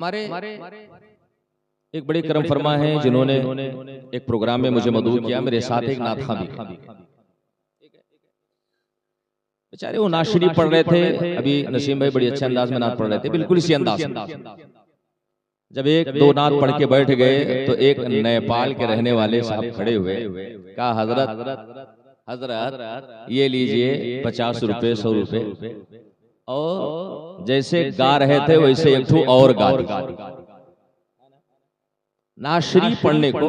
हमारे एक बड़ी करम फरमा है जिन्होंने एक प्रोग्राम में मुझे मदऊ किया। मेरे साथ एक नात खां भी बेचारे वो नात शरीफ पढ़ रहे थे। अभी नसीम भाई बड़ी अच्छे अंदाज में नात पढ़ रहे थे, बिल्कुल इसी अंदाज में। जब एक दो नात पढ़ के बैठ गए तो एक नेपाल के रहने वाले साहब खड़े हुए, कहा हजरत हजरत ये लीजिए 50 रुपए 100 रुपए। और जैसे गा रहे थे वैसे एक ठू और गा नात शरीफ पढ़ने को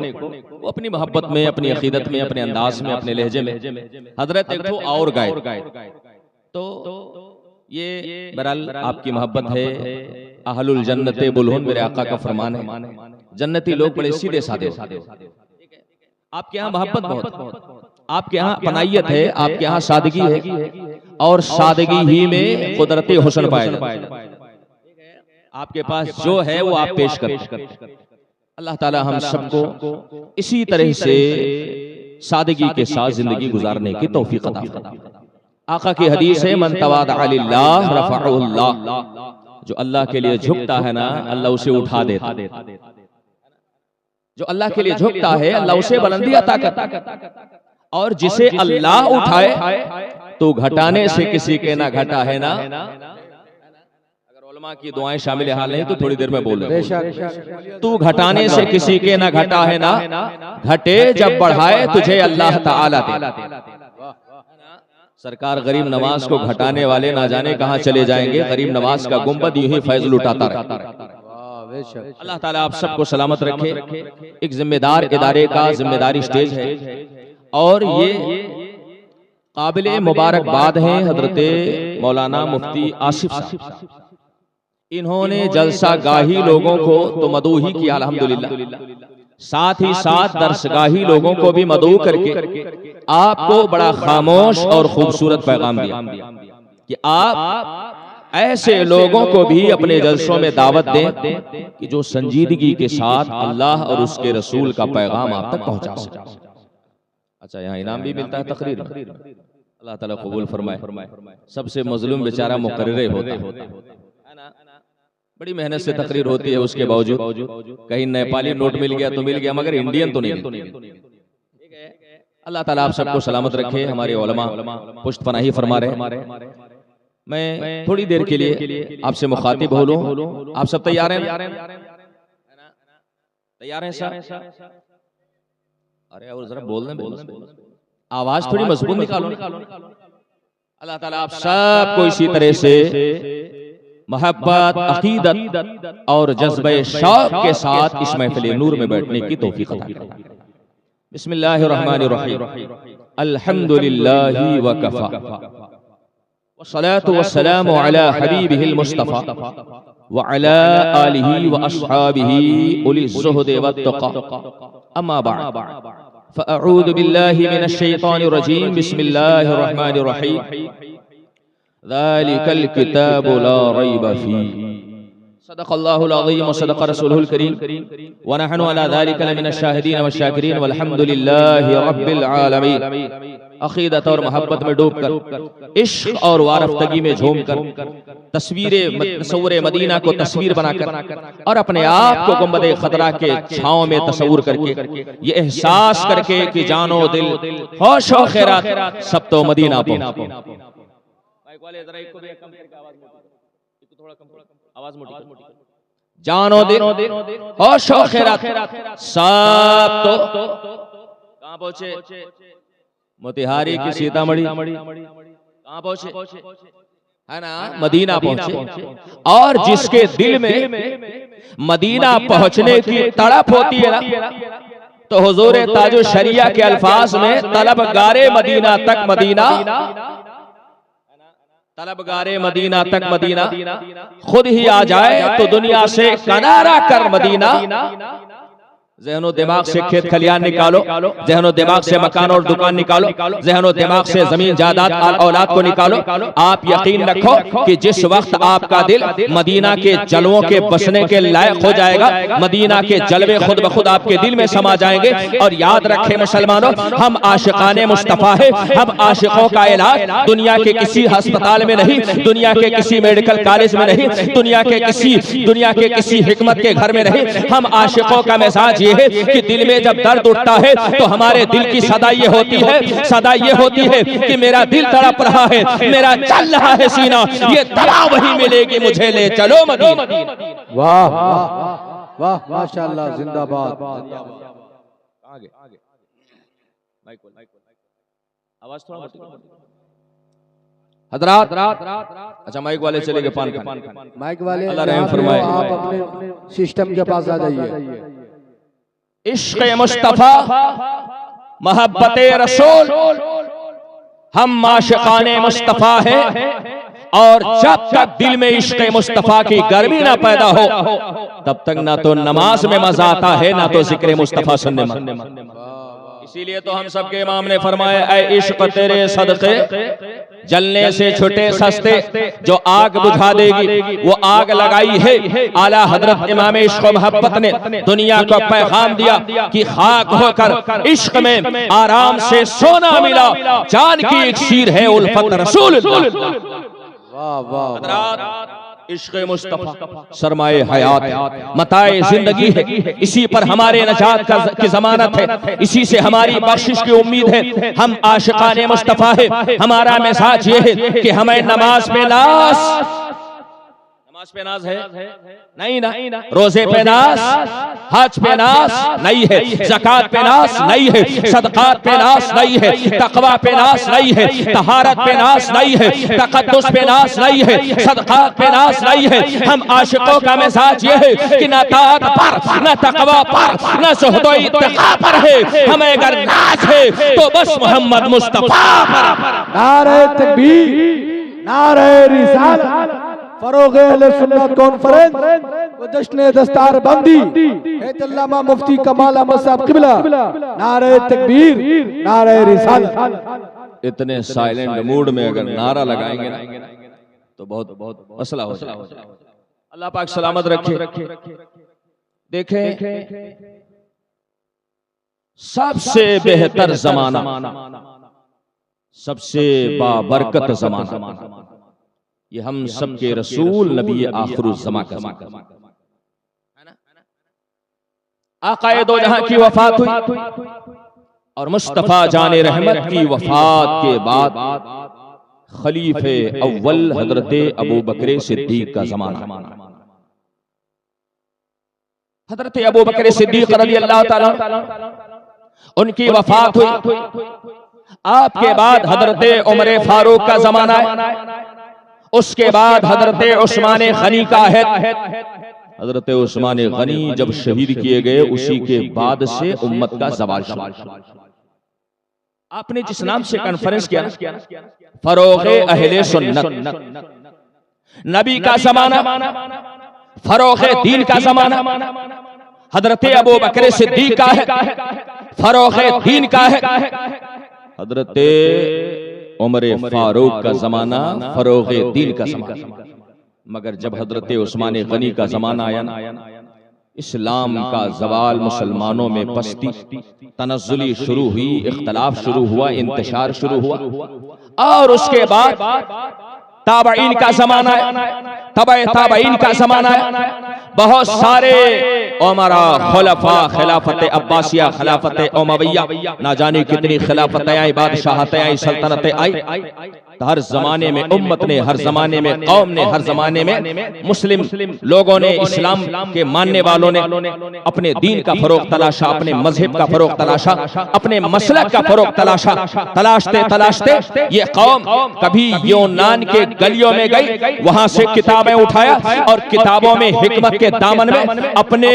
वो अपनी मोहब्बत में, अपनी अकीदत में, अपने अंदाज में, अपने लहजे में हजरत एक ठू और गाए। तो ये बहरहाल आपकी मोहब्बत है। अहलुल जन्नते बुलहुन मेरे आका का फरमान है, जन्नती लोग बड़े सीधे साधे। आपके यहाँ मोहब्बत बहुत, आपके यहाँ पनायत है, आपके यहाँ सादगी है और सादगी ही में कुदरती हुस्न पाया जाता है। आपके पास जो है वो आप पेश करते। अल्लाह ताला हम सबको इसी तरह से सादगी के साथ जिंदगी गुजारने की तौफीक अता फरमाए। आका की हदीस है, मन तवादा लिल्लाह रफ़अहुल्लाह। जो अल्लाह के लिए झुकता है ना, अल्लाह उसे उठा देता। जो अल्लाह के लिए झुकता है अल्लाह उसे बुलंदी अता करता। और जिसे अल्लाह उठाए तो घटाने से किसी के ना घटा है ना। अगर उलमा की दुआएं शामिल हाल नहीं तो थोड़ी देर में बोल रहे। तू घटाने से किसी के ना घटा है ना, घटे जब बढ़ाए तुझे अल्लाह ताला दे। सरकार गरीब नवाज को घटाने वाले ना जाने कहां चले जाएंगे। गरीब नवाज का गुंबद यूं ही फैज लुटाता रहता। अल्लाह ताला आप सबको सलामत रखे। एक जिम्मेदार इदारे का जिम्मेदारी स्टेज है और ये काबिले मुबारकबाद हैं हजरते मौलाना मुफ्ती आसिफ साहब। इन्होंने जलसा गाही लोगों को तो मदऊ ही किया अल्हम्दुलिल्लाह, साथ ही साथ दर्सगाही लोगों को भी मदऊ करके आपको बड़ा खामोश और खूबसूरत पैगाम दिया कि आप ऐसे लोगों को भी अपने जलसों में दावत दें कि जो संजीदगी के साथ अल्लाह और उसके रसूल का पैगाम आप तक पहुंचा सके। अच्छा, यहाँ इनाम भी मिलता है तकरीर। अल्लाह ताला कबूल फरमाए। सबसे मजलूम बेचारा मुकर्रर होता है, बड़ी मेहनत से तकरीर होती है, उसके बावजूद कहीं नेपाली नोट मिल गया तो मिल गया, मगर इंडियन तो नहीं। अल्लाह ताला आप सबको सलामत रखे। हमारे उलमा पुष्ट पनाही फरमा रहे। मैं थोड़ी देर के लिए आपसे मुखातिब हो लूं। आप सब तैयार हैं? तैयार हैं सर? अरे और जरा बोलने आवाज थोड़ी मजबूत निकालो। अल्लाह ताला आप सबको इसी तरह से मोहब्बत, अकीदत और जज्बे शौक के साथ इस महफिल नूर में बैठने की तौफीक अता करे। बिस्मिल्लाहिर्रहमानिर्रहीम। अल्हम्दुलिल्लाहि व कफा वस्सलातु वस्सलामु अला हबीबिहिल मुस्तफा व अला आलिहि व अस्हाबिहि उलिज़ ज़ुहद वत्तक़ा। अम्मा बाद फ़अऊज़ु बिल्लाहि मिनश शैतानिर रजीम। बिस्मिल्लाहिर्रहमानिर्रहीम। ज़ालिकल किताबु ला रैब फ़ीह। सदक़ल्लाहुल अज़ीम व सदक़ रसूलुहुल करीम व नहनु अला ज़ालिका लमिनश शाहिदीन व शाकिरीन वल्हम्दुलिल्लाहि रब्बिल आलमीन। अक़ीदत और मोहब्बत में डूबकर, इश्क और वारफ्तगी में झूमकर, तस्वीर मदीना को तस्वीर बनाकर और अपने आप को गुंबद खतरा के छांव में तस्वूर करके, ये एहसास करके कि जानो दिल होश व खैरात सब तो मदीना पहुंचे। जानो दिल होश व खैरात सब तो कहां पहुंचे? मोतिहारी की सीतामढ़ी कहां पहुंचे? है ना, मदीना पहुंचे। और जिसके दिल में मदीना पहुंचने की तड़प होती है ना, तो हुजूर ताजो शरिया के अल्फाज में तलबगारे मदीना तक मदीना, तलबगारे मदीना तक मदीना खुद ही आ जाए तो दुनिया से किनारा कर मदीना, ज़हनो दिमाग से खेत खलियान निकालो, ज़हनो दिमाग से मकान और दुकान निकालो, ज़हनो दिमाग से जमीन जायदाद औलाद को निकालो। आप यकीन रखो कि जिस वक्त आपका दिल मदीना के जलवों के बसने के लायक हो जाएगा, मदीना के जलवे खुद ब खुद आपके दिल में समा जाएंगे। और याद रखें मुसलमानों, हम आशिकाने मुस्तफा है, हम आशिकों का इलाज दुनिया के किसी अस्पताल में नहीं, दुनिया के किसी मेडिकल कॉलेज में नहीं, दुनिया के किसी हिकमत के घर में नहीं। हम आशिकों का मिजाज है कि दिल में जब दर्द उठता है तो हमारे दिल की सदा ये होती है कि मेरा दिल तड़प रहा है, मेरा चल रहा है सीना, ये दवा वही मिलेगी, मुझे ले चलो मदीना। वाह वाह माशाअल्लाह, जिंदाबाद। आगे आवाज थोड़ा हजरात, अच्छा माइक वाले चले गए, पान माइक वाले अल्लाह रहम फरमाए। आप अपने सिस्टम के पास आ जाइए। इश्क़ मुस्तफा, मोहब्बत रसूल, हम माशिकाने मुस्तफा है। और जब तक दिल में इश्क़ मुस्तफा की गर्मी ना पैदा हो तब तक ना तो नमाज में मजा आता है, ना तो जिक्र मुस्तफा सुनने में। इसीलिए तो हम सबके इमाम ने फरमाया, ऐ इश्क़ तेरे सदक़े जलने से छुटे सस्ते, जो आग बुझा देगी वो आग लगाई है। आला हजरत इमाम इश्क़ मोहब्बत ने दुनिया को पैगाम दिया कि खाक होकर इश्क़ में आराम से सोना मिला, जान की इक्सीर है उल्फत रसूलुल्लाह। वाह वाह, इश्क़ मुस्तफा सरमाए हयात, मताए जिंदगी है, इसी पर हमारे नजात की जमानत है, इसी से हमारी बख्शिश की उम्मीद है। हम आशिकाने मुस्तफा है। हमारा मिजाज ये है कि हमें नमाज पे नाज है नहीं ना, रोजे पे नाज, हज पे नाज नहीं है, ज़कात पे नाज नहीं है, सदक़ात पे नाज नहीं है, तक़वा पे नाज नहीं है, तहारत पे नाज नहीं है, तक़द्दुस पे नाज नहीं है, सदक़ात पे नाज नहीं है। हम आशिकों का मिजाज ये है कि न ताअत पर, न तक़वा पर, न ज़ुहद व इत्तिक़ा पर है। हमें अगर नाज है तो बस मोहम्मद मुस्तफा पर। नारे तकबीर, नारे रिसालत, फरोग़ अहले सुन्नत कॉन्फ्रेंस व जश्न दस्तार बंदी अल्लामा मुफ्ती कमाल अहमद साहब क़िबला। नारे तकबीर, नारे रिसालत। इतने साइलेंट मूड में अगर नारा लगाएंगे ना तो बहुत मसला हो जाएगा। अल्लाह पाक सलामत रखे। देखें, सबसे बेहतर जमाना, सबसे बाबरकत जमाना ये हम सबके रसूल नबी आखिरुज़्ज़मा का है ना। आक़ाए दो जहां की वफात हुई और मुस्तफा जाने रहमत की वफात के बाद खलीफे अव्वल हजरत अबू बकर सिद्दीक का जमाना। हजरत अबू बकर सिद्दीक रज़ियल्लाहु ताला उनकी वफात हुई। आपके बाद हजरत उमर फारूक का जमाना है, उसके बाद हजरत उस्मान गनी का है। हजरत उस्मान गनी जब शहीद किए गए उसी के बाद से उम्मत का ज़वाल शुरू। आपने जिस नाम से कॉन्फ्रेंस किया, फरोग़ अहले सुन्नत, नबी का जमाना, फरोग़ दीन का जमाना, हजरत अबू बकर सिद्दीक का है, फरोग़ दीन का है। हजरत उमर फारूक का जमाना फरोग़ दीन का जमाना। मगर जब हजरत उस्मान गनी का जमाना आया ना, इस्लाम का ज़वाल, मुसलमानों में पस्ती, तनज़्ज़ुली शुरू हुई, इख्तलाफ शुरू हुआ, इंतशार शुरू हुआ। और उसके बाद ताबईन का जमाना है, ताबईन का जमाना है। बहुत सारे उमरा, खुलफा, खिलाफत अब्बासिया, खिलाफत उमविया, ना जाने कितनी खिलाफतें आई, बादशाहतें आई, सल्तनतें आई। हर जमाने में उम्मत ने, हर जमाने में कौम ने, हर जमाने में मुस्लिम लोगों ने, इस्लाम के मानने वालों ने अपने दीन का फरोग तलाशा, अपने मजहब का फरोग तलाशा, अपने मसलक का फरोग तलाशा। तलाशते तलाशते ये कौम कभी यूनान के गलियों में गई, वहां से किताबें उठाया और किताबों में हिकमत के दामन में अपने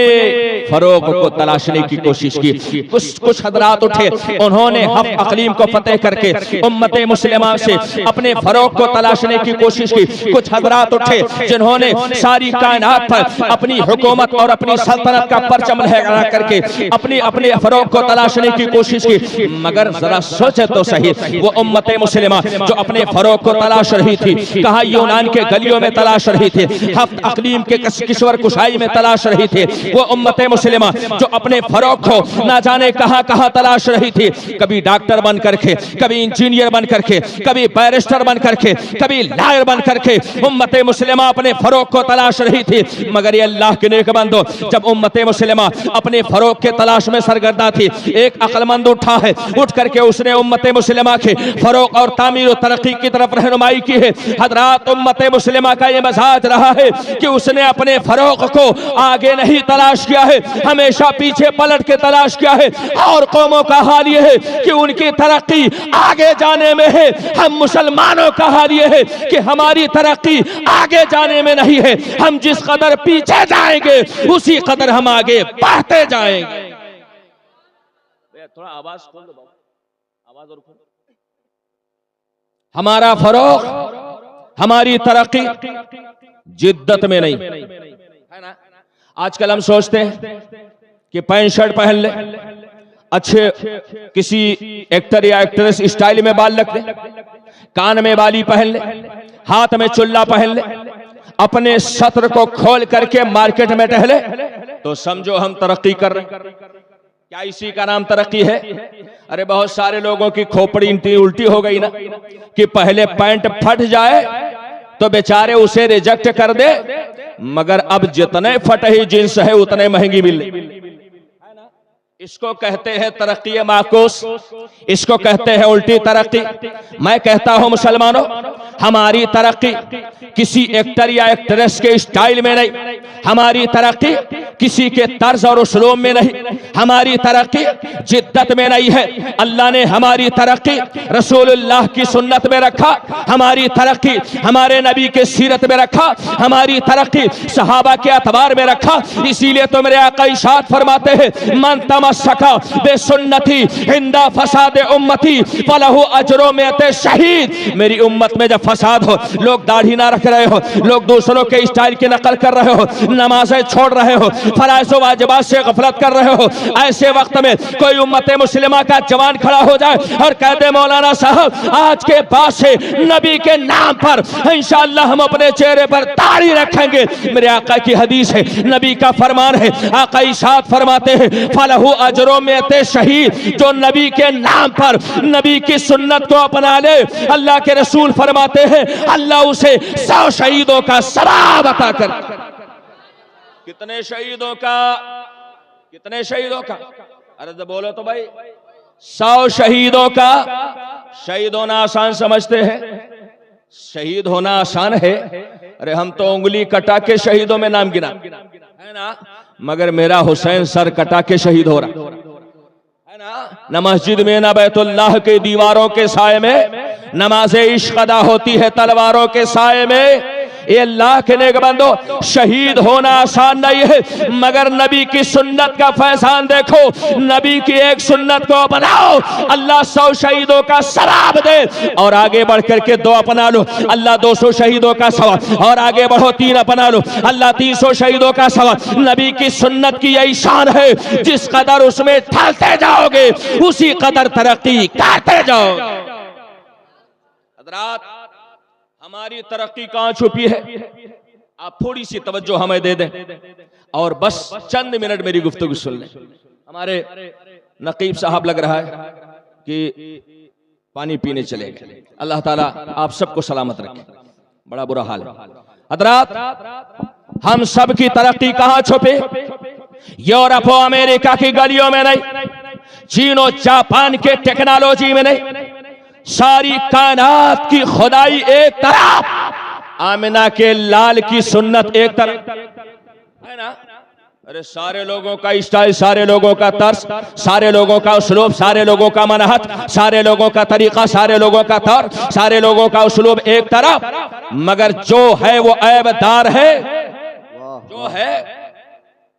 फरोग को तलाशने की कोशिश की। कुछ हजरात उठे, उन्होंने हफ अकलीम को फतेह करके उम्मत मुस्लिमा से अपने फरोग को तलाशने की कोशिश की। कुछ हजरात उठे जिन्होंने सारी कायनात पर अपनी हुकूमत और अपनी सल्तनत का परचम लहरा करके अपनी अपने फरोग को तलाशने की कोशिश की। मगर जरा सोचे तो सही, वो उम्मत मुस्लिमा जो अपने फरोग को तलाश रही थी, कहाँ यूनान के गलियों में तलाश रही थी, हफ्त अकलीम के किश्वर कुशाई में तलाश रही थी। वो उम्मत मुस्लिमा जो अपने फरोग को ना जाने कहाँ कहाँ तलाश रही थी, कभी डॉक्टर बन करके, कभी इंजीनियर बन करके, कभी बैरिस्टर बन करके, कभी लॉयर बन करके उम्मत मुस्लिमा अपने फरोग को तलाश रही थी। मगर ये अल्लाह के नेक बंदो, जब उम्मत मुस्लिमा अपने फरोग के तलाश में सरगर्दा थी, एक अक्लमंद उठा है, उठ करके उसने उम्मत मुस्लिमा के फरोग और तामीर और तरक्की की तरफ रहनुमाई की है। हजरात, उम्मत मुस्लिमा का ये मजाज रहा है कि उसने अपने फरोग को आगे नहीं तलाश किया है, हमेशा पीछे पलट के तलाश किया है। और कौमों का हाल ये है कि उनकी तरक्की आगे जाने में है, हम मुसलमानों का हाल ये है कि हमारी तरक्की आगे जाने में नहीं है। हम जिस कदर पीछे जाएंगे उसी कदर हम आगे बढ़ते जाएंगे। थोड़ा आवाज खोल दो बाबा, आवाज और खोल। हमारा फरोग, हमारी तरक्की जिद्दत में नहीं है ना। आजकल हम सोचते हैं कि पैंट शर्ट पहन ले, अच्छे किसी एक्टर या एक्ट्रेस स्टाइल में बाल रख ले, कान में बाली पहन ले, हाथ में चुल्ला पहन ले, अपने सत्र को खोल करके मार्केट में टहले, तो समझो हम तरक्की कर रहे हैं। क्या इसी का नाम तरक्की है? अरे बहुत सारे लोगों की खोपड़ी उल्टी हो गई ना, कि पहले पैंट फट जाए तो बेचारे उसे रिजेक्ट कर दे, मगर अब जितने फटी जींस है उतने महंगी मिले। इसको कहते हैं तरक्की माकूस, इसको कहते हैं उल्टी तरक्की। मैं कहता हूं मुसलमानों, हमारी तरक्की किसी एक्टर या एक्ट्रेस के स्टाइल में नहीं, हमारी तरक्की किसी के तर्ज और उसलूब में नहीं, हमारी तरक्की जिद्दत में नहीं है। अल्लाह ने हमारी तरक्की रसूलुल्लाह की सुन्नत में रखा, हमारी तरक्की हमारे नबी के सीरत में रखा, हमारी तरक्की सहाबा के अतबार में रखा। इसीलिए तो मेरे आका इरशाद फरमाते हैं, मन तमस्सका बेसुन्नती हिंदा फसाद उम्मती फलहु अजरो में शहीद। मेरी उम्मत में जब फसाद हो, लोग दाढ़ी ना रख रहे हो, लोग दूसरों के स्टाइल की नकल कर रहे हो, नमाजें छोड़ रहे हो, फराइज़ व वाजिबात से गफलत कर रहे हो, ऐसे वक्त में कोई उम्मत मुस्लिमा का जवान खड़ा हो जाए और कह दे मौलाना साहब आज के बाद से नबी के नाम पर इंशाअल्लाह हम अपने चेहरे पर दाढ़ी रखेंगे। मेरे आका की हदीस है, नबी का फरमान है, आका इरशाद फरमाते हैं फलहु अजरो में शहीद। जो नबी के नाम पर नबी की सुन्नत को अपना ले, अल्लाह के रसूल फरमाते हैं अल्लाह उसे 100 शहीदों का सवाब अता कर। कितने शहीदों का, कितने शहीदों का? अरे तो बोलो तो भाई, 100 शहीदों का। शहीद होना आसान समझते हैं, शहीद होना आसान है। अरे हम तो उंगली कटा के शहीदों में नाम गिना है ना, मगर मेरा हुसैन सर कटा के शहीद हो रहा है ना। न मस्जिद में न बैतुल्लाह के दीवारों के साए में नमाज़े इश्क अदा होती है तलवारों के साए में। ये अल्लाह के नेक बंदो, शहीद होना आसान नहीं है, मगर नबी की सुन्नत का फैसान देखो, नबी की एक सुन्नत को अपनाओ, अल्लाह 100 शहीदों का सवाब दे। और आगे बढ़ करके 2 अपना लो, अल्लाह 200 शहीदों का सवाब। और आगे बढ़ो 3 अपना लो, अल्लाह 300 शहीदों का सवाब। नबी की सुन्नत की यही शान है, जिस कदर उसमें ढलते जाओगे उसी कदर तरक्की करते जाओगे। हज़रात, हमारी तरक्की कहां छुपी है? आप थोड़ी सी तवज्जो हमें दे दें और बस चंद मिनट मेरी गुफ्तगू सुन लें। हमारे नकीब साहब लग रहा है कि पानी पीने चले गए। अल्लाह ताला आप सबको सलामत रखे, बड़ा बुरा हाल है। हज़रात, हम सब की तरक्की कहां छुपे? यूरोप और अमेरिका की गलियों में नहीं, चीन और जापान के टेक्नोलॉजी में नहीं, सारी कायनात की खुदाई एक तरफ, आमिना के लाल की सुन्नत एक तरफ है ना। अरे सारे लोगों का स्टाइल, सारे लोगों का तर्ज, सारे लोगों का उसलूब, सारे लोगों का मनहज, सारे लोगों का तरीका, सारे लोगों का तौर, सारे लोगों का उसलूब एक तरफ, मगर जो है वो ऐबदार है, जो है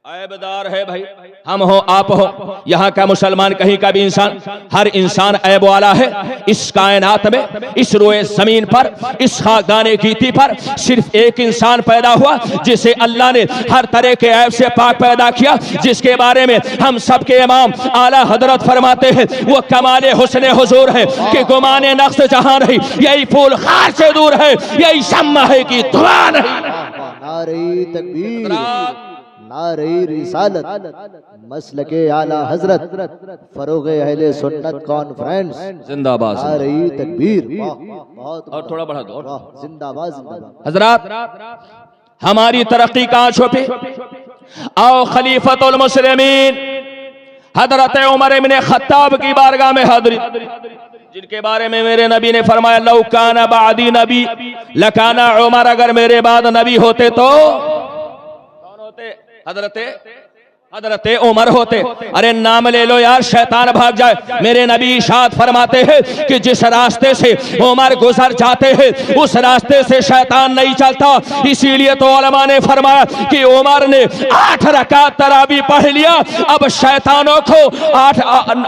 ऐबदार है भाई, हम हो आप हो, यहाँ का मुसलमान कहीं का भी इंसान, हर इंसान ऐब वाला है। इस कायनात में, इस रोए जमीन पर, इस खाकदाने कीती पर सिर्फ एक इंसान पैदा हुआ जिसे अल्लाह ने हर तरह के ऐब से पाक पैदा किया, जिसके बारे में हम सबके इमाम आला हजरत फरमाते हैं वो कमाले हुस्ने हुजूर है कि गुमाने नक्श जहां नहीं, यही फूल खार से दूर है, यही शम्मा है कि धुआं नहीं। नारे तकबीर, नारे रिसालत, मसलके आला हजरत, फरोगे अहले सुन्नत कॉन्फ्रेंस जिंदाबाद। नारे तकबीर, बहुत और थोड़ा बढ़ा दो, जिंदाबाद जिंदाबाद। हजरात हमारी तरक्की कहां छुपी? आओ खलीफतुल मुस्लिमीन हजरत उमर इब्ने खत्ताब की बारगाह में हाजिरी, जिनके बारे में मेरे नबी ने फरमाया लौ काना बादी नबी लकाना उमर, अगर मेरे बाद नबी होते तो कौन होते? हजरते उमर होते। अरे नाम ले लो यार, शैतान भाग जाए। मेरे नबी इरशाद फरमाते हैं कि जिस रास्ते से उमर गुजर जाते हैं उस रास्ते से शैतान नहीं चलता। इसीलिए तो उलमा ने फरमाया कि उमर ने 8 रकात तरावी पढ़ लिया, अब शैतानों को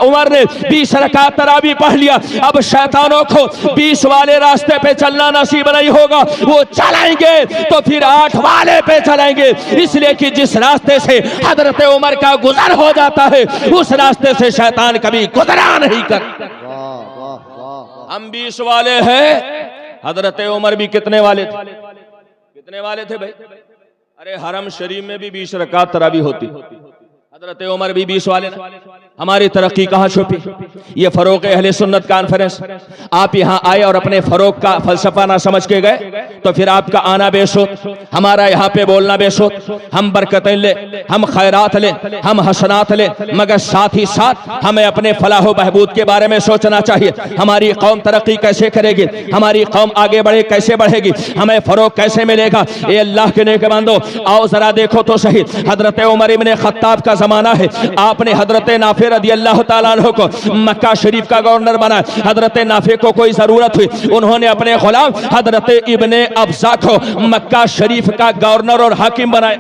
उमर ने 20 रकात तरावी पढ़ लिया, अब शैतानों को 20 वाले रास्ते पे चलना नसीब नहीं होगा। वो चलेंगे तो फिर 8 वाले पे चलेंगे, इसलिए कि जिस रास्ते से हजरत उमर का गुजर हो जाता है उस रास्ते से शैतान कभी गुजरा नहीं कर। हम 20 वाले हैं, हजरत उमर भी कितने वाले थे? कितने वाले थे भाई? अरे हरम शरीफ में भी 20 रकात तरावी होती, हजरत उमर भी 20 वाले ना। हमारी तरक्की कहां छुपी? ये फरोग अहले सुन्नत कॉन्फ्रेंस। आप यहां आए और अपने फरोग का फलसफा ना समझ के गए तो फिर आपका आना बेशुद, हमारा यहाँ पे बोलना बेशुद। हम बरकतें ले, हम खैरात ले, हम हसनात ले, मगर साथ ही साथ हमें अपने फलाह बहबूद के बारे में सोचना चाहिए। हमारी कौम तरक्की कैसे करेगी, हमारी कौम आगे बढ़े कैसे बढ़ेगी, हमें फरोग कैसे मिलेगा? ये अल्लाह के नेक बंदो, आओ जरा देखो तो सही। हजरत उमर इब्ने खत्ताब का जमाना है, आपने हजरत नाफे रदी अल्लाह ताला अन्हु को मक्का शरीफ का गवर्नर बनाया। हजरत नाफे को कोई जरूरत हुई, उन्होंने अपने गुलाम हजरत इब्ने अब्जा को मक्का शरीफ का गवर्नर और हाकिम बनाया।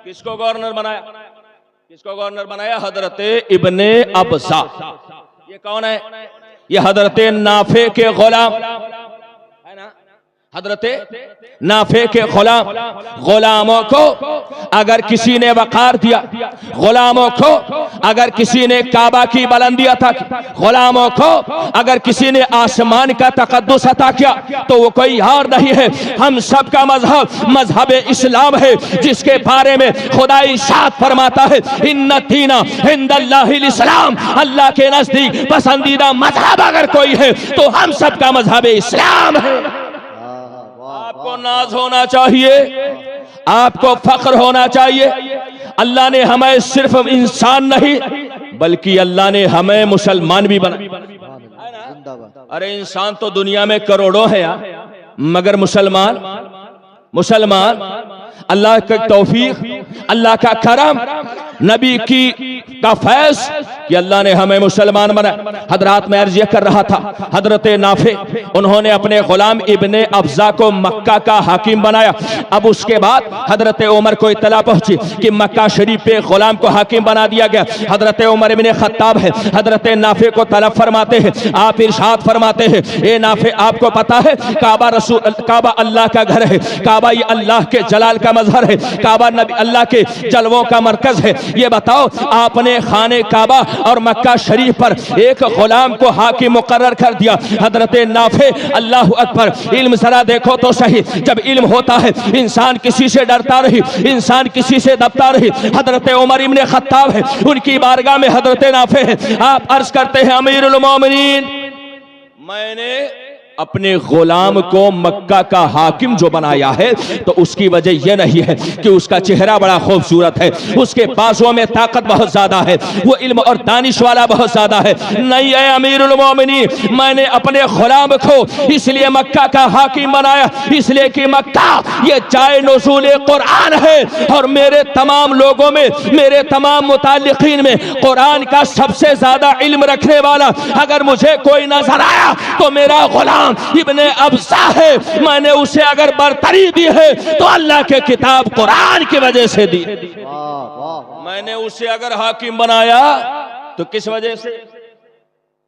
किसको गवर्नर बनाया? किसको गवर्नर बनाया? हजरत इब्ने अब्जा। ये कौन है? ये हजरत नाफे के गुलाम है ना। हजरत नाफे के गुलामों को अगर किसी ने वकार दिया, गुलामों को अगर किसी ने काबा की बुलंदी अता की, गुलामों को अगर किसी ने आसमान का तकद्दुस अता किया तो वो कोई और नहीं है, हम सब का मजहब इस्लाम है, जिसके बारे में खुदा इरशाद फरमाता है इन्ना दीना इंदल्लाहिल इस्लाम, अल्लाह के नजदीक पसंदीदा मजहब अगर कोई है तो हम सब का मजहब इस्लाम है। आपको नाज होना चाहिए, आपको फख्र होना चाहिए। अल्लाह ने हमें सिर्फ इंसान नहीं बल्कि अल्लाह ने हमें मुसलमान भी बना। अरे इंसान तो दुनिया में करोड़ों है यार, मगर मुसलमान अल्लाह का तौफीक, अल्लाह का करम, नबी का फैज कि अल्लाह ने हमें मुसलमान बनाया। हजरात में अर्ज कर रहा था, हजरत नाफे उन्होंने अपने गुलाम इब्ने अब्जा को मक्का का हाकिम बनाया। अब उसके बाद हजरत उमर को इत्तला पहुंची कि मक्का शरीफ पे गुलाम को हाकिम बना दिया गया। हजरत उमर इब्ने खत्ताब है, हजरत नाफे को तलब फरमाते हैं, आप इरशाद फरमाते हैं ए नाफे, आपको पता है काबा अल्लाह का घर है, काबा ये अल्लाह के जलाल का मजहर है, काबा नबी अल्लाह के जलवों का मरकज है। ये बताओ आपने खाने काबा और मक्का शरीफ पर एक गुलाम को हाकिम मुकर्रर कर दिया। हजरत नाफे अल्लाह अकबर, इल्म जरा देखो तो सही, जब इल्म होता है इंसान किसी से डरता नहीं, इंसान किसी से दबता नहीं। हजरत उमर इब्ने खत्ताब है, उनकी बारगाह में हजरत नाफे है। आप अर्ज करते हैं अमीरुल मोमिनीन, मैंने अपने गुलाम को मक्का का हाकिम जो बनाया है तो उसकी वजह यह नहीं है कि उसका चेहरा बड़ा खूबसूरत है, उसके बाजुओं में ताकत बहुत ज्यादा है, वो इल्म और दानिश वाला बहुत ज्यादा है। नहीं है अमीरुल मोमिनीन, मैंने अपने गुलाम को इसलिए मक्का का हाकिम बनाया इसलिए कि मक्का ये जाए नुज़ूल कुरान है और मेरे तमाम लोगों में, मेरे तमाम मुताल्लिकीन में कुरान का सबसे ज्यादा इल्म रखने वाला अगर मुझे कोई नजर आया तो मेरा गुलाम इब्ने अब्सा है, मैंने उसे अगर बरतरी दी है तो अल्लाह के किताब कुरान की वजह से दी। मैंने उसे अगर हाकिम बनाया तो किस वजह से?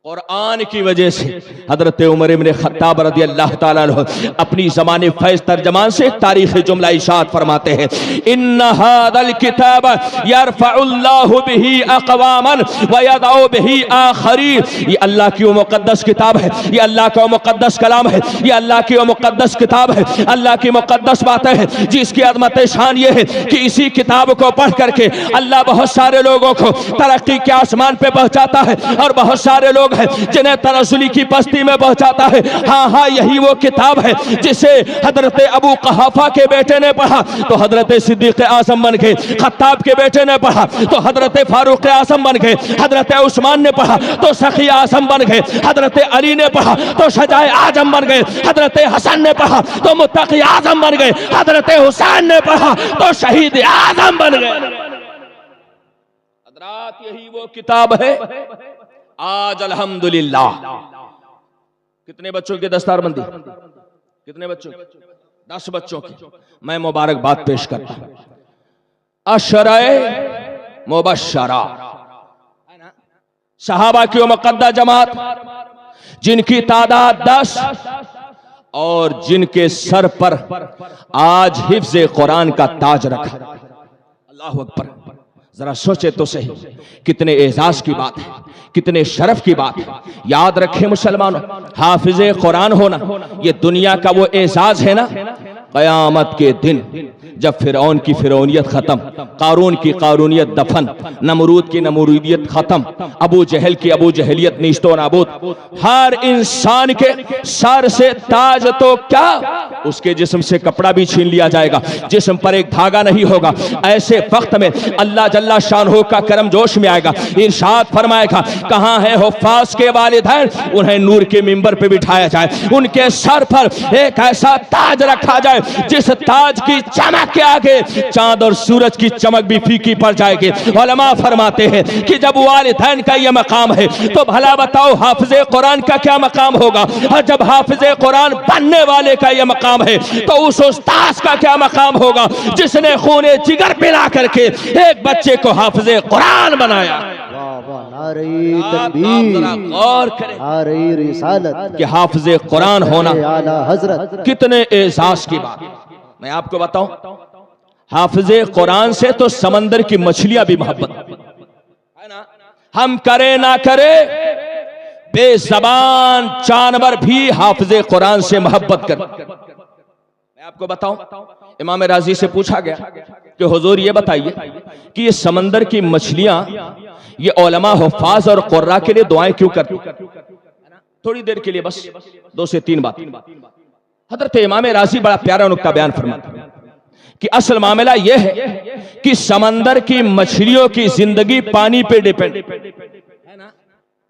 कुरान की वजह से। हजरत उमर इब्ने खत्ताब रज़ी अल्लाह ताला अन्हु अपनी ज़माने फैज़ तर्जमान से एक तारीख़ी जुमला इरशाद फरमाते हैं, इन्ना हादल किताब यरफ़उल्लाहु बिही अक़वामन व यदउ बिही आख़रीन। ये अल्लाह की वो मुक़द्दस किताब है, ये अल्लाह का मुक़द्दस कलाम है, ये अल्लाह की वो मुक़द्दस किताब है, अल्लाह की मुक़द्दस बातें हैं, जिसकी अज़मत शान ये है कि इसी किताब को पढ़ करके अल्लाह बहुत सारे लोगों को तरक्की के आसमान पे पहुँचाता है और बहुत सारे लोग जिन्हें तनज़्ज़ुली की बस्ती में पहुंचाता है। हाँ हाँ, यही वो किताब है जिसे हजरत अबू कहाफा के बेटे ने पढ़ा तो हजरत सिद्दीक़ आज़म बन गए, खत्ताब के बेटे ने पढ़ा तो हजरत फारूक आज़म बन गए, हजरत उस्मान ने पढ़ा तो सखी आज़म बन गए, हजरत अली ने पढ़ा तो शजाए आज़म बन गए, हजरत हसन ने पढ़ा तो मुत्तकी आज़म बन गए, हजरत हुसैन ने पढ़ा तो शहीद आज़म बन गए। हजरात, यही वो किताब है। आज अल्हम्दुलिल्लाह कितने बच्चों की दस्तारबंदी? कितने बच्चों? 10 बच्चों की। मैं मुबारकबाद पेश करता हूं। अशराए मुबश्शरा, सहाबा की मुक़द्दस जमात जिनकी तादाद 10 और जिनके सर पर आज हिफ्ज़े कुरान का ताज रखा। अल्लाहु अकबर। जरा सोचे तो सही, कितने एजाज की बात है, कितने शरफ की बात है। याद रखें मुसलमानों, हाफिज़े कुरान होना ये दुनिया का वो एजाज है ना, क़यामत के दिन जब फिरौन की फिरौनियत खत्म, कारून की कारूनियत दफन, नमरूद की नमरूदियत खत्म, अबू जहल की अबू जहलियत नीस्तो नाबूद, हर इंसान के सर से ताज तो क्या उसके जिस्म से कपड़ा भी छीन लिया जाएगा, जिस्म पर एक धागा नहीं होगा। ऐसे वक्त में अल्लाह जल्ला शानहू का करम जोश में आएगा, इरशाद फरमाएगा, कहाँ है हुफ़ाज़ के वालिदैन, उन्हें नूर के मिंबर पे बिठाया जाए, उनके सर पर एक ऐसा ताज रखा जाए जिस ताज की चमक के आगे चांद और सूरज की चमक भी फीकी पड़ जाएगी। उलमा फरमाते हैं कि जब वालिदैन का यह मकाम है तो भला बताओ हाफिज़े कुरान का क्या मकाम होगा, और जब हाफिज़े कुरान बनने वाले का यह मकाम है तो उस उस्ताद का क्या मकाम होगा जिसने खूने जिगर पिला करके एक बच्चे को हाफिज़े कुरान बनाया। और नारे रिसालत कि हाफिज़े कुरान होना आला हजरत कितने एजाज की बात। मैं आपको बताऊं, हाफिज़े कुरान से तो समंदर की मछलियां भी मोहब्बत है ना। हम करे ना करे, बेज़बान जानवर भी हाफिज़े कुरान से मोहब्बत कर। मैं आपको बताऊं, इमाम राजी से पूछा गया कि हुजूर ये बताइए कि ये समंदर की मछलियां ये उलमा हुफ़ाज़ और कुर्रा के लिए दुआएं क्यों करती? थोड़ी देर के लिए बस 2 से 3 बात। हजरत इमाम राजी बड़ा प्यारा नुक्ता बयान फरमाते हैं कि असल मामला यह है कि समंदर की मछलियों की जिंदगी पानी पे डिपेंड है ना।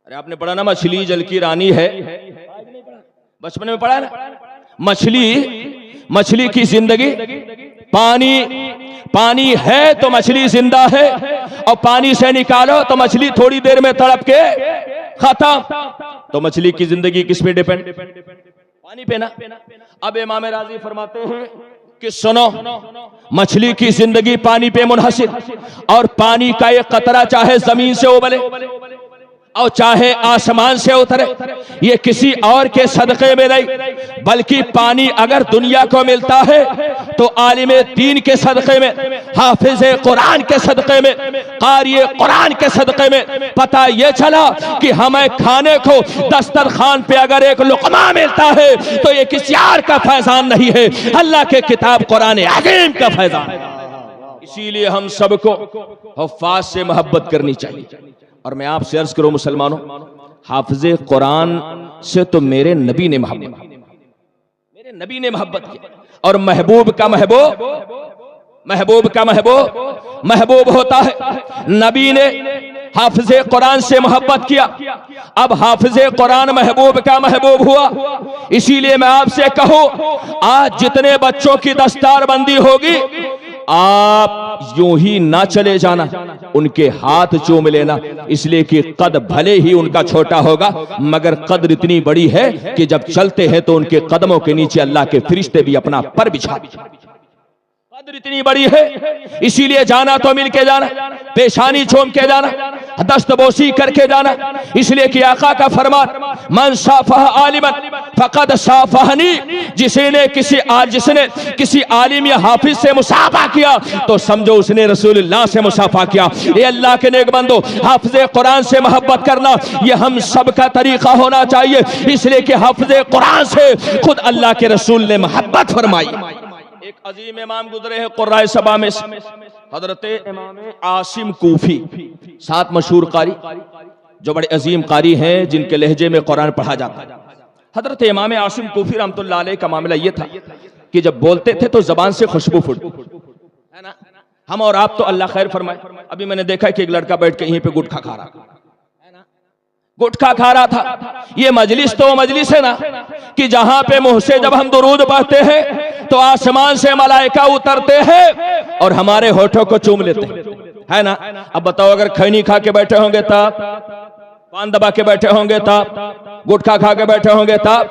अरे आपने पढ़ा ना, मछली जल की रानी है, बचपन में पढ़ा ना। मछली की जिंदगी पानी है तो मछली जिंदा है, और पानी से निकालो तो मछली थोड़ी देर में तड़प के खत्म। तो मछली की जिंदगी किस पे डिपेंड? पानी पे ना। अब इमाम राजी फरमाते हैं कि सुनो, मछली की जिंदगी पानी पे मुनहसिर, और पानी का एक कतरा चाहे जमीन से उबले और चाहे आसमान से उतरे, ये किसी और के सदक़े में नहीं, बल्कि पानी अगर दुनिया को मिलता है तो आलिम दीन के सदक़े में, हाफिज़े कुरान के सदक़े में, क़ारी कुरान के सदक़े में। पता ये चला कि हमें खाने को दस्तरखान पे अगर एक लुक़मा मिलता है तो ये किसी और का फैज़ान नहीं है, अल्लाह के किताब कुरान अज़ीम का फैज़ान है। इसीलिए हम सबको हुफ़ाज़ से मोहब्बत करनी चाहिए। और मैं आपसे अर्ज करूं मुसलमानों, हाफिज़े कुरान से तो मेरे नबी ने मोहब्बत की, और महबूब का महबूब होता है। नबी ने हाफिज़े कुरान से मोहब्बत किया, अब हाफिज़े कुरान महबूब का महबूब हुआ। इसीलिए मैं आपसे कहूं, आज जितने बच्चों की दस्तारबंदी होगी, आप यूं ही ना चले जाना, उनके हाथ चूम लेना, इसलिए कि कद भले ही उनका छोटा होगा मगर कद्र इतनी बड़ी है कि जब चलते हैं तो उनके कदमों के नीचे अल्लाह के फरिश्ते भी अपना पर बिछा, कद्र इतनी बड़ी है। इसीलिए जाना तो मिल के जाना, पेशानी चूम के जाना, दस्तबोसी करके जाना, इसलिए कि आका का फरमान मन साफह आलिमन फकद साफहनी, जिसने किसी आलिम या हाफिज से मुसाफा किया तो समझो उसने रसूलुल्लाह से मुसाफा किया। ये अल्लाह के नेक बंदो, हाफिज़े कुरान से मोहब्बत करना ये हम सब का तरीका होना चाहिए, इसलिए कि हाफिज़े कुरान से खुद अल्लाह के रसूल ने मोहब्बत फरमाई। एक अजीम इमाम गुजरे हैं कुर्राए सबा में से, हजरत इमाम आसिम कूफी, 7 मशहूर कारी जो बड़े अजीम कारी हैं जिनके लहजे में कुरान पढ़ा जाता है। हजरत इमाम आसिम कूफी रहमतुल्लाह अलैह का मामला यह था कि जब बोलते थे तो जबान से खुशबू फूटती है ना। हम और आप तो अल्लाह खैर फरमाए, अभी मैंने देखा कि एक लड़का बैठ के यहीं पे गुटखा खा रहा था। ये मजलिस तो मजलिस है ना कि जहां पे मुंह से जब हम दुरूद पढ़ते हैं तो आसमान से मलाइका उतरते हैं और हमारे होठों को चूम लेते है ना। अब बताओ अगर खैनी खा के बैठे होंगे तब, पान दबा के बैठे होंगे तब, गुटखा खा के बैठे होंगे तब,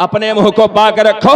अपने मुंह को पाक रखो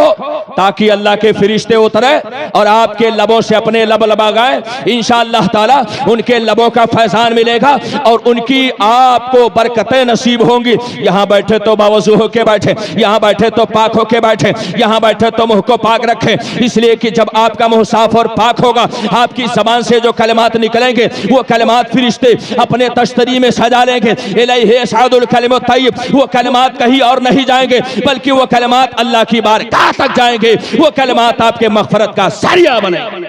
ताकि अल्लाह के फरिश्ते उतरे और आपके लबों से अपने लब लगाए, इंशाअल्लाह ताला उनके लबों का फैजान मिलेगा और उनकी आपको बरकतें नसीब होंगी। यहाँ बैठे तो बावजू होके बैठे, यहाँ बैठे तो पाक होके बैठे, यहाँ बैठे तो मुंह को पाक रखे, इसलिए कि जब आपका मुंह साफ और पाक होगा आपकी जबान से जो कलमात निकलेंगे वो कलमात फरिश्ते अपने तश्तरी में सजा लेंगे। इलैहि यस्अदुल कलिमुत तय्यिब, वो कलमात कहीं और नहीं जाएंगे बल्कि वो कलमात अल्लाह की बारगाह तक जाएंगे, वो कलमात आपके मग़फ़िरत का ज़रिया बनेंगे।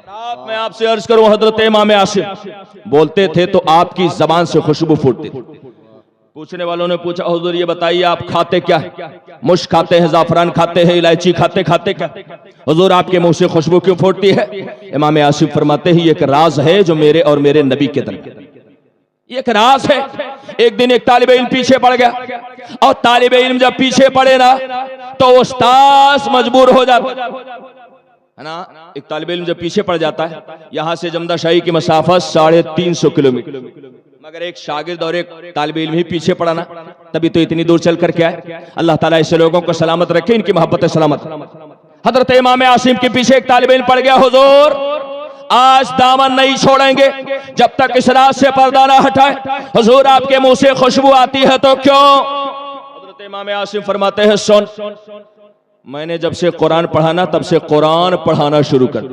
आप मैं आपसे अर्ज करूं, हजरत इमाम आसिम बोलते थे तो आपकी जबान से खुशबू फूटती थी। पूछने वालों ने पूछा हुजूर ये बताइए आप खाते क्या है? मुश्क खाते हैं, जाफरान खाते हैं, इलायची खाते क्या? हुजूर आपके मुंह से खुशबू क्यों फूटती है? इमाम आसिम फरमाते हैं ये एक राज है जो मेरे और मेरे नबी के दरमियान, ये एक राज है। एक दिन एक तालिब इल्म पीछे पड़ गया और तालिब इल्म जब पीछे पड़े ना तो उस्ताद मजबूर हो जाता है ना। एक तालिब इल्म जब पीछे पड़ जाता है, यहां से जमदाशाही की मसाफत 350 किलोमीटर, मगर एक शागिर्द और एक तालिब इल्म ही पीछे पड़ा ना, तभी तो इतनी दूर चल कर के आए। अल्लाह ताला ऐसे लोगों को सलामत रखे, इनकी मोहब्बत सलामत। हजरत इमाम आसिम के पीछे एक तालिब इल्म पड़ गया, हुजूर आज दामन नहीं छोड़ेंगे जब तक इस रात से पर्दा ना हटाए। हुजूर आपके मुंह से खुशबू आती है तो क्यों? हजरत इमाम आसिम फरमाते हैं सुन, मैंने जब से कुरान पढ़ा ना तब से कुरान पढ़ाना शुरू कर,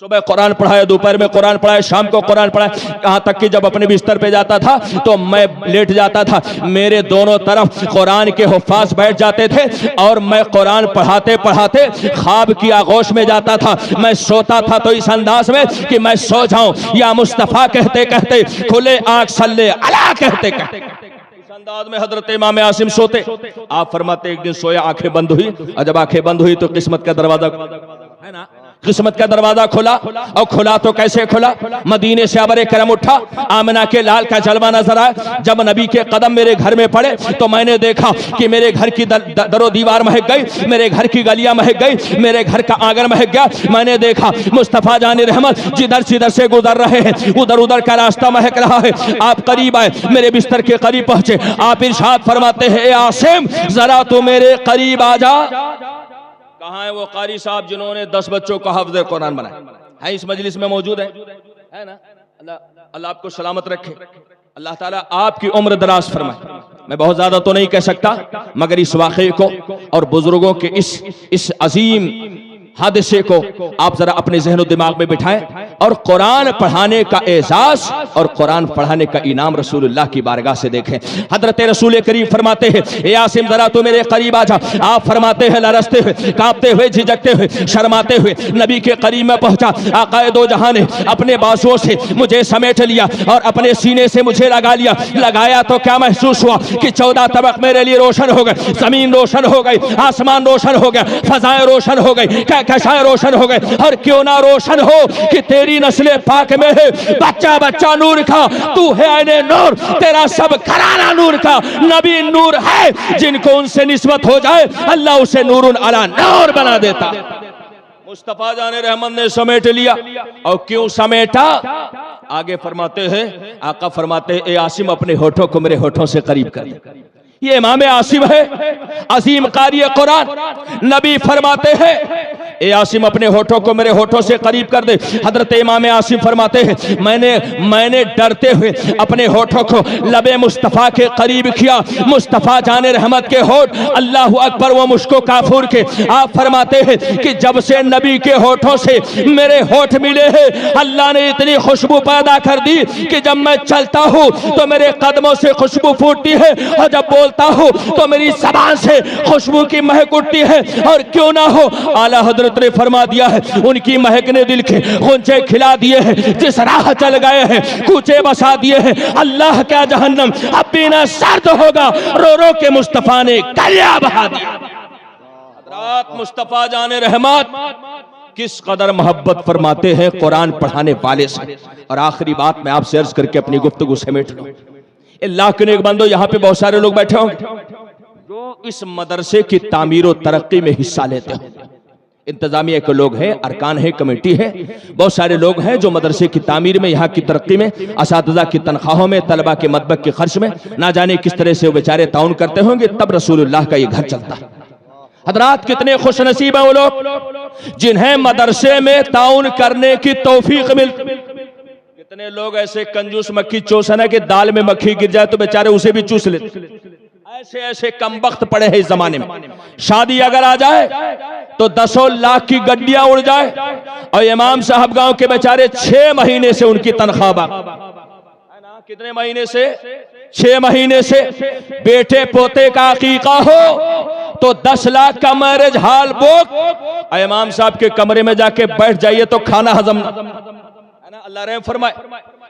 सुबह कुरान पढ़ाया, दोपहर में कुरान पढ़ाया, शाम को कुरान पढ़ाया, यहाँ तक कि जब अपने बिस्तर पे जाता था तो मैं लेट जाता था, मेरे दोनों तरफ कुरान के हुफ्फाज बैठ जाते थे और मैं कुरान पढ़ाते पढ़ाते ख्वाब की आगोश में जाता था। मैं सोता था तो इस अंदाज में कि मैं सो जाऊं, या मुस्तफा कहते कहते, खुले आंख सल्ले अला कहते कहते, इस अंदाज में हजरत इमाम आसिम सोते। आप फरमाते एक दिन सोया, आंखें बंद हुई और जब आंखें बंद हुई तो किस्मत का दरवाजा है ना, किस्मत का दरवाजा खुला। और खुला तो कैसे खुला? मदीने से अबर करम उठा, आमिना के लाल का जलवा नजर आया। जब नबी के कदम मेरे घर में पड़े तो मैंने देखा कि मेरे घर की दरो दीवार महक गई, मेरे घर की गलियां महक गई, मेरे घर का आंगन महक गया। मैंने देखा मुस्तफा जान रहमत जिधर जिधर से गुजर रहे हैं उधर उधर का रास्ता महक रहा है। आप करीब आए, मेरे बिस्तर के करीब पहुंचे, आप इरशाद फरमाते हैं ए आसिम जरा तू मेरे करीब आ जा। कहाँ है वो कारी साहब जिन्होंने 10 बच्चों को हाफ़िज़ कुरान बनाया? है इस मजलिस में मौजूद है ना। अल्लाह आपको सलामत रखे, अल्लाह ताला आपकी उम्र दराज फरमाए। मैं बहुत ज्यादा तो नहीं कह सकता मगर इस वाक़े को और बुजुर्गों के इस अजीम हादसे को आप जरा अपने ज़हन और दिमाग में बिठाएं और कुरान पढ़ाने का एजाज और कुरान पढ़ाने का इनाम रसूलुल्लाह की बारगाह से देखें। हजरत रसूल करीम फरमाते हैं ए आसिम जरा तो मेरे करीब आ जा। आप फरमाते हैं लरजते हुए, कांपते हुए, झिझकते हुए, शर्माते हुए नबी के करीब में पहुंचा। आकाए दो जहां ने अपने बाजुओं से मुझे समेट लिया और अपने सीने से मुझे लगा लिया। लगाया तो क्या महसूस हुआ कि 14 तबक मेरे लिए रोशन हो गए, जमीन रोशन हो गई, आसमान रोशन हो गया, फजाएं रोशन हो गई, कशाएं रोशन हो गए। और क्यों ना रोशन हो कि तेरी नस्ले पाक में है, बच्चा बच्चा नूर का, तू है आईने नूर, तेरा सब घराना नूर का। नबी नूर है, जिनको उनसे निस्बत हो जाए अल्लाह उसे नूरुन अला नूर बना देता। मुस्तफा जाने रहमत ने समेट लिया। और क्यों समेटा? आगे फरमाते हैं, आका फरमाते हैं, ए आसिम अपने होठों को मेरे होठों से करीब कर दे। ये इमाम आसिम है, अजीम कारी कुरान। नबी फरमाते हैं, ए आसिम अपने होठों को मेरे होठों से करीब कर दे। हजरत इमाम आसिम फरमाते हैं, मैंने डरते हुए अपने होठों को लबे मुस्तफ़ा के करीब किया। मुस्तफ़ा जाने रहमत के होठ, अल्लाह अकबर व मुश्को काफूर के। आप फरमाते हैं कि जब से नबी के होठों से मेरे होठ मिले हैं, अल्लाह ने इतनी खुशबू पैदा कर दी कि जब मैं चलता हूँ तो मेरे कदमों से खुशबू फूटती है, और जब बोलता हूँ तो मेरी ज़बान से खुशबू की महक उठती है। और क्यों ना हो, आला हजरत ने फरमा दिया है, उनकी महक ने दिल के गुंजे खिला दिए हैं। जिस राह चल गए हैं कूचे बसा दिए हैं। अल्लाह क्या जहन्नम अब भी ना सर्द होगा, रो रो के मुस्तफा ने कलिया बहा दिया। हजरत मुस्तफा जाने रहमत किस कदर मोहब्बत फरमाते हैं कुरान पढ़ाने वाले से। और आखिरी बात मैं आपसे अर्ज करके अपनी गुफ्तगू समेट लूं। अल्लाह के नेक बंदो, यहाँ पे बहुत सारे लोग बैठे होंगे जो इस मदरसे की तामीर और तरक्की में हिस्सा लेते हैं। इंतजामिया के लोग हैं, अरकान है, कमेटी है, बहुत सारे लोग हैं जो मदरसे की तामीर में, यहाँ की तरक्की में, असातिज़ा की तनख्वाहों में, तलबा के मतबक के खर्च में ना जाने किस तरह से वो बेचारे ताउन करते होंगे, तब रसूलुल्लाह का ये घर चलता है। हजरात कितने खुश नसीब है वो लोग जिन्हें मदरसे में ताउन करने की तौफीक मिलती। कितने लोग ऐसे कंजूस मक्खी चूसन है कि दाल में मक्खी गिर जाए तो बेचारे उसे भी चूस लेते। ऐसे ऐसे कमबख्त पड़े हैं इस जमाने में। शादी अगर आ जाए तो 10 लाख की गड्डियां उड़ जाए, और इमाम साहब गांव के बेचारे 6 महीने से उनकी तनख्वाह, कितने महीने से? 6 महीने से। बेटे पोते का अकीका हो तो 10 लाख का मैरिज हाल बुक, इमाम साहब के कमरे में जाके बैठ जाइए तो खाना हजम है ना। अल्लाह रहम फरमाए।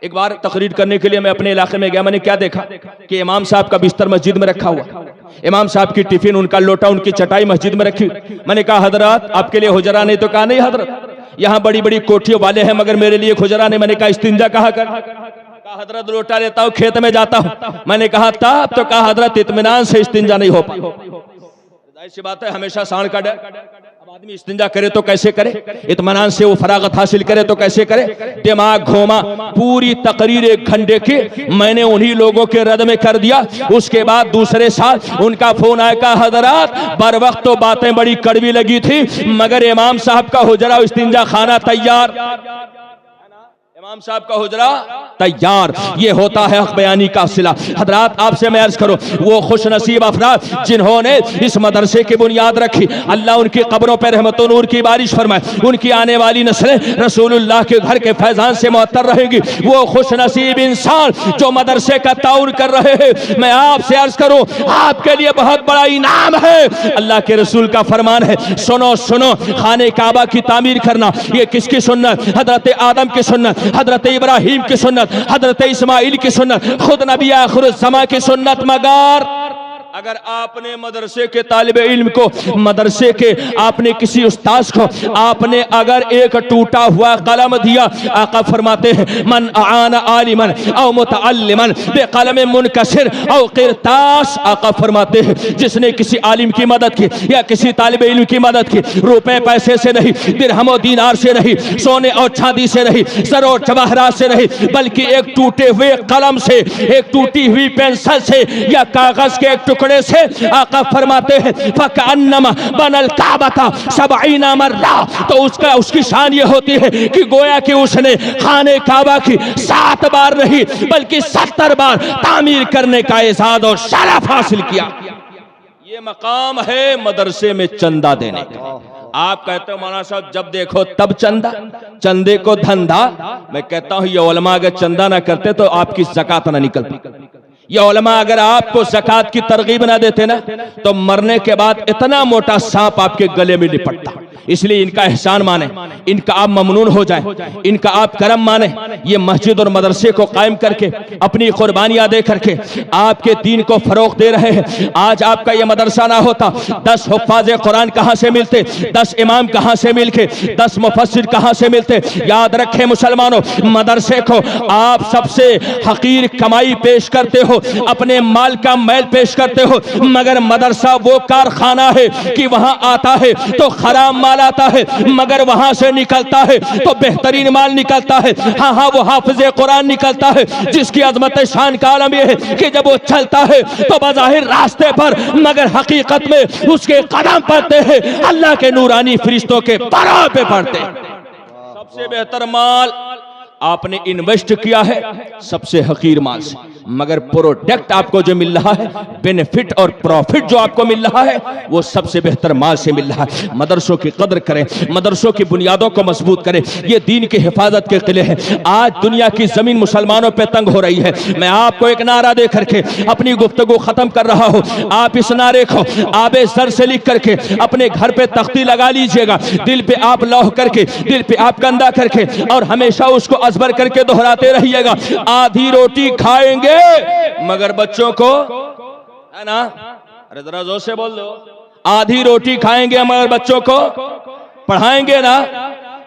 एक बार तकरीर करने के लिए मैं अपने इलाके में गया, मैंने क्या देखा कि इमाम साहब का बिस्तर मस्जिद में रखा हुआ, इमाम साहब की टिफिन, उनका लोटा, उनकी चटाई मस्जिद में रखी। मैंने कहा हजरत आपके लिए हुजरा नहीं? तो कहा नहीं हजरत, यहाँ बड़ी बड़ी कोठियों वाले हैं मगर मेरे लिए हुजरा नहीं। मैंने कहा इस्तिंजा कहा कर? कहा हजरत लोटा लेता हूँ, खेत में जाता हूँ। मैंने कहा तब? तो कहा हजरत इत्मीनान से इस्तिंजा नहीं हो पाता। जाहिर सी बात है, हमेशा सांड का डर। अब आदमी इस्तिंजा करे तो कैसे करे, इत्मीनान से वो फरागत हासिल करे तो कैसे करे? दिमाग घूमा। पूरी तकरीर 1 घंटे की मैंने उन्हीं लोगों के रद में कर दिया। उसके बाद दूसरे साल उनका फोन आया, कहा हजरत बर वक्त तो बातें बड़ी कड़वी लगी थी मगर इमाम साहब का हुजरा इस्तिंजा खाना तैयार, इमाम साहब का हुजरा तैयार। ये होता है हक बयानी का सिला। हजरात आपसे मैं अर्ज करूं, वो खुश नसीब अफराद जिन्होंने इस मदरसे की बुनियाद रखी, अल्लाह उनकी कब्रों पर रहमत और नूर की बारिश फरमाए। उनकी आने वाली नस्लें रसूलुल्लाह के घर के फैजान से मुअत्तर रहेंगी। वो खुश नसीब इंसान जो मदरसे का ताउन कर रहे हैं, मैं आपसे अर्ज करूं, आपके लिए बहुत बड़ा इनाम है। अल्लाह के रसूल का फरमान है, सुनो सुनो, खाने काबा की तामीर करना ये किसकी सुन्नत? हजरत आदम की सुन्नत, हजरत इब्राहिम की सुन्नत, हजरत इस्माइल की सुन्नत, खुद नबी आखिर ज़मा की सुन्नत। मगर अगर आपने मदरसे के तालिब इल्म को, मदरसे के आपने किसी उस्ताद को आपने अगर एक टूटा हुआ कलम दिया, आका फरमाते हैं मन आना आलिमन औ मुतअल्लिमन बेकलम मुनकसिर औ क़िरतास। आका फरमाते हैं जिसने किसी आलिम की मदद की या किसी तालिब इल्म की मदद की, रुपए पैसे से नहीं, दिरहम और दीनार से नहीं, सोने और चांदी से नहीं, ज़र और जवाहरात से नहीं, बल्कि एक टूटे हुए कलम से, एक टूटी हुई पेंसिल से या कागज के एक टुकड़े से। आका फरमाते हैं फकअन्नमा बनल काबता 70 मर्रा। तो उसकी शान ये होती है कि गोया कि उसने खाने काबा की 7 बार नहीं बल्कि 70 बार तामीर करने का एजाज और शरफ हासिल किया। ये मकाम है मदरसे में चंदा देने का। आप कहते हो मौलाना साहब जब देखो तब चंदा, चंदे को धंधा। मैं कहता हूं ये उलमा अगर चंदा ना करते तो आपकी ज़कात ना निकलती। ये उलमा अगर आपको ज़कात की तरगीब ना देते ना तो मरने के बाद इतना मोटा सांप आपके गले में लिपटता। इसलिए इनका एहसान माने, इनका आप ममनून हो जाए, इनका आप करम माने। ये मस्जिद और मदरसे को कायम करके अपनी कुर्बानियां दे करके आपके दीन को फरोग दे रहे हैं। आज आपका ये मदरसा ना होता 10 हुफ्फाज़ कुरान कहां से मिलते, 10 इमाम कहां से मिलके, 10 मुफस्सिर कहां से मिलते। याद रखें मुसलमानों, मदरसे को आप सबसे हकीर कमाई पेश करते हो, अपने माल का मैल पेश करते हो, मगर मदरसा वो कारखाना है कि वहां आता है तो खराब माल माल आता है, मगर वहां से निकलता है तो बेहतरीन माल निकलता है। हाँ हाँ, वो हाफिज़े कुरान निकलता है जिसकी अजमत शान का आलम यह है कि जब वो चलता है तो बज़ाहिर रास्ते पर, मगर हकीकत में उसके कदम पड़ते हैं अल्लाह के नूरानी फरिश्तों के पैरों पे पड़ते हैं। सबसे बेहतर माल आपने इन्वेस्ट किया है सबसे हकीर माल से, मगर प्रोडक्ट आपको जो मिल रहा है, बेनिफिट और प्रॉफिट जो आपको मिल रहा है, वो सबसे बेहतर माल से मिल रहा है। मदरसों की कदर करें, मदरसों की बुनियादों को मजबूत करें, ये दीन की हिफाजत के किले हैं। आज दुनिया की जमीन मुसलमानों पे तंग हो रही है। मैं आपको एक नारा दे करके अपनी गुफ्तगू खत्म कर रहा हूँ। आप इस नारे को आबे सर से लिख करके अपने घर पे तख्ती लगा लीजिएगा, दिल पे आप लौह करके, दिल पे आप कंधा करके, और हमेशा उसको अजबर करके दोहराते रहिएगा। आधी रोटी खाएंगे मगर बच्चों को, है ना, अरे जरा जोर से बोल दो, आधी रोटी खाएंगे मगर बच्चों को पढ़ाएंगे ना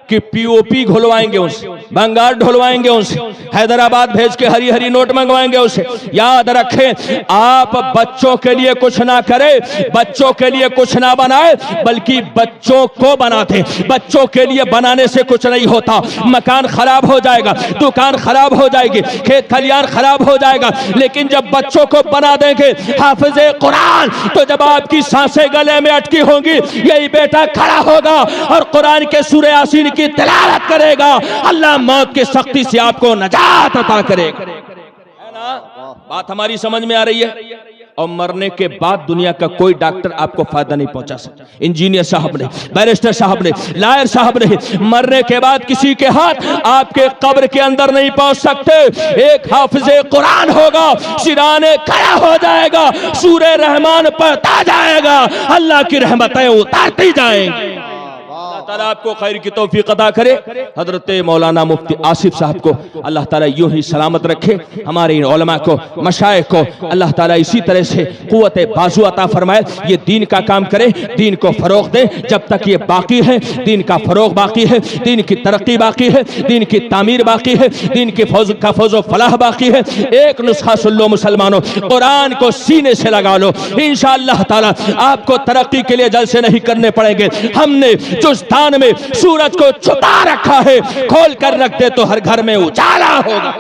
कि पीओपी घुलवाएंगे उनसे, भंगार ढुलवाएंगे उनसे, हैदराबाद भेज के हरी हरी नोट मंगवाएंगे उसे। याद रखें, आप बच्चों के लिए कुछ ना करें, बच्चों के लिए कुछ ना बनाए, बल्कि बच्चों को बनाते। बच्चों के लिए बनाने से कुछ नहीं होता। मकान खराब हो जाएगा, दुकान खराब हो जाएगी, खेत खलियान खराब हो जाएगा, लेकिन जब बच्चों को बना देंगे हाफिज़े कुरान, तो जब आपकी सांसें गले में अटकी होंगी, यही बेटा खड़ा होगा और कुरान के सूरह यासीन की तिलावत करेगा। अल्लाह मौत की सख्ती से आपको नजात अता करेगा। है ना, बात हमारी समझ में आ रही है? और मरने के बाद दुनिया का कोई डॉक्टर आपको फायदा नहीं पहुंचा सकता। इंजीनियर साहब ने, बैरिस्टर साहब ने, लॉयर साहब ने, मरने के बाद किसी के हाथ आपके कब्र के अंदर नहीं पहुंच सकते। एक हाफिज़े कुरान होगा, सिराने खड़ा हो जाएगा, सूरह रहमान पढ़ता जाएगा, अल्लाह की रहमतें उतारती जाएंगी। अल्लाह ताला आपको खैर की तौफीक अता करे। हजरत मौलाना मुफ्ती आसिफ साहब को अल्लाह ताला यूं ही सलामत रखे, हमारे इन उलमा को, मशाइख को अल्लाह ताला इसी तरह से कुव्वत बाजू अता फरमाए। ये दीन का काम करें, दीन को फरोग दें। जब तक ये बाकी है, दीन का फरोग बाकी है, दीन की तरक्की बाकी है, दीन की तामीर बाकी है, दीन की फौज फलाह बाकी है। एक नुस्खा सुन लो मुसलमानों, कुरान को सीने से लगा लो, इंशाअल्लाह ताला आपको तरक्की के लिए जलसे नहीं करने पड़ेंगे। हमने जो स्थान में सूरज को छुपा रखा है, खोल कर रख दे तो हर घर में उजाला होगा।